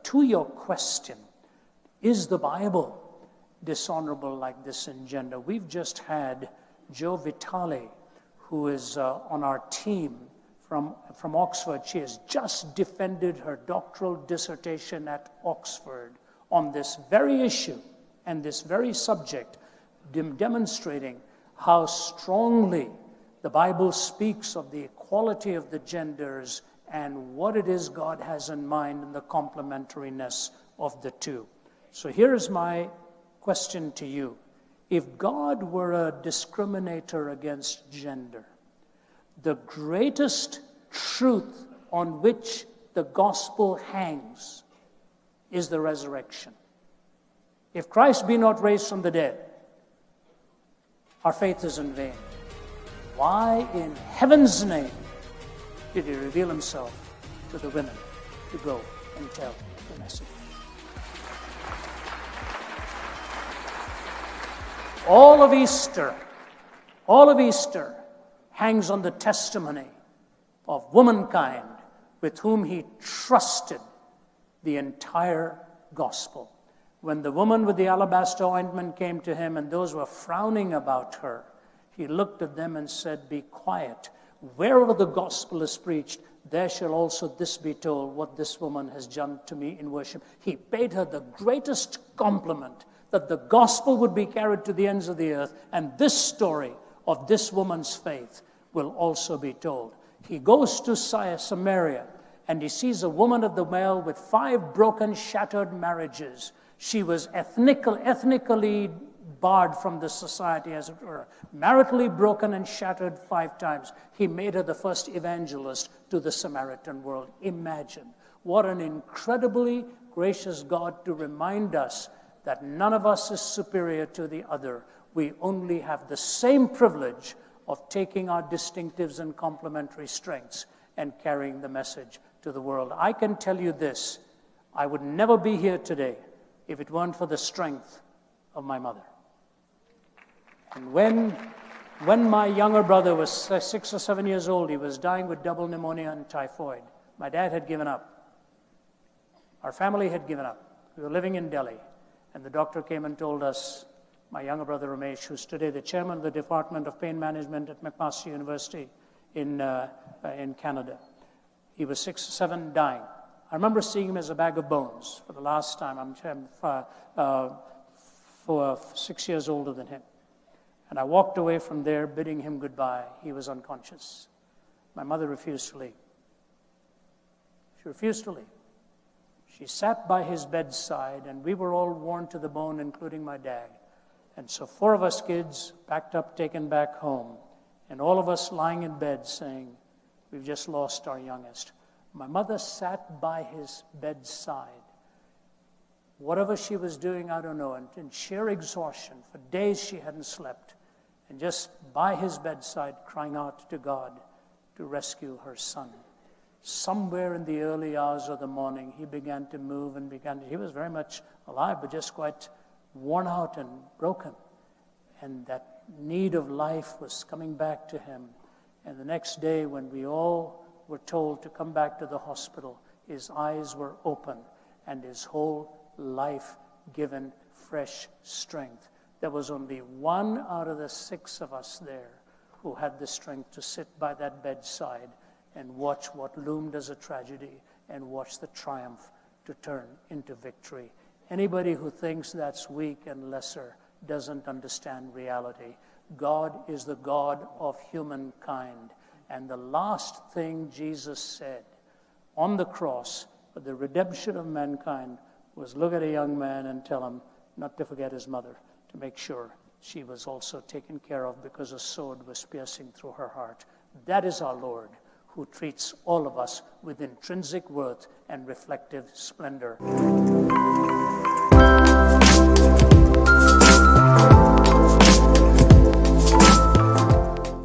to your question, is the Bible dishonorable like this in gender? We've just had Jo Vitale, who is on our team from Oxford. She has just defended her doctoral dissertation at Oxford on this very issue and this very subject, demonstrating how strongly the Bible speaks of the equality of the genders and what it is God has in mind and the complementariness of the two. So here's my question to you. If God were a discriminator against gender, the greatest truth on which the gospel hangs is the resurrection. If Christ be not raised from the dead, our faith is in vain. Why in heaven's name did he reveal himself to the women to go and tell the message? All of Easter hangs on the testimony of womankind with whom he trusted the entire gospel. When the woman with the alabaster ointment came to him and those were frowning about her, he looked at them and said, "Be quiet. Wherever the gospel is preached, there shall also this be told, what this woman has done to me in worship." He paid her the greatest compliment, that the gospel would be carried to the ends of the earth, and this story of this woman's faith will also be told. He goes to Samaria, and he sees a woman of the well with 5 broken, shattered marriages. She was ethnically barred from the society, as it were, maritally broken and shattered 5 times. He made her the first evangelist to the Samaritan world. Imagine what an incredibly gracious God to remind us that none of us is superior to the other. We only have the same privilege of taking our distinctives and complementary strengths and carrying the message to the world. I can tell you this, I would never be here today if it weren't for the strength of my mother. And when my younger brother was 6 or 7 years old, he was dying with double pneumonia and typhoid. My dad had given up. Our family had given up. We were living in Delhi, and the doctor came and told us, my younger brother Ramesh, who's today the chairman of the Department of Pain Management at McMaster University in Canada. He was 6 or 7, dying. I remember seeing him as a bag of bones for the last time. I'm 6 years older than him. And I walked away from there bidding him goodbye. He was unconscious. My mother refused to leave. She refused to leave. She sat by his bedside, and we were all worn to the bone, including my dad. And so 4 of us kids packed up, taken back home, and all of us lying in bed saying, "We've just lost our youngest." My mother sat by his bedside. Whatever she was doing, I don't know, and in sheer exhaustion, for days she hadn't slept, and just by his bedside crying out to God to rescue her son. Somewhere in the early hours of the morning, he began to move and he was very much alive, but just quite worn out and broken. And that need of life was coming back to him. And the next day, when we all were told to come back to the hospital, his eyes were open and his whole life given fresh strength. There was only 1 out of the 6 of us there who had the strength to sit by that bedside and watch what loomed as a tragedy and watch the triumph to turn into victory. Anybody who thinks that's weak and lesser doesn't understand reality. God is the God of humankind. And the last thing Jesus said on the cross for the redemption of mankind was look at a young man and tell him not to forget his mother, to make sure she was also taken care of because a sword was piercing through her heart. That is our Lord, who treats all of us with intrinsic worth and reflective splendor.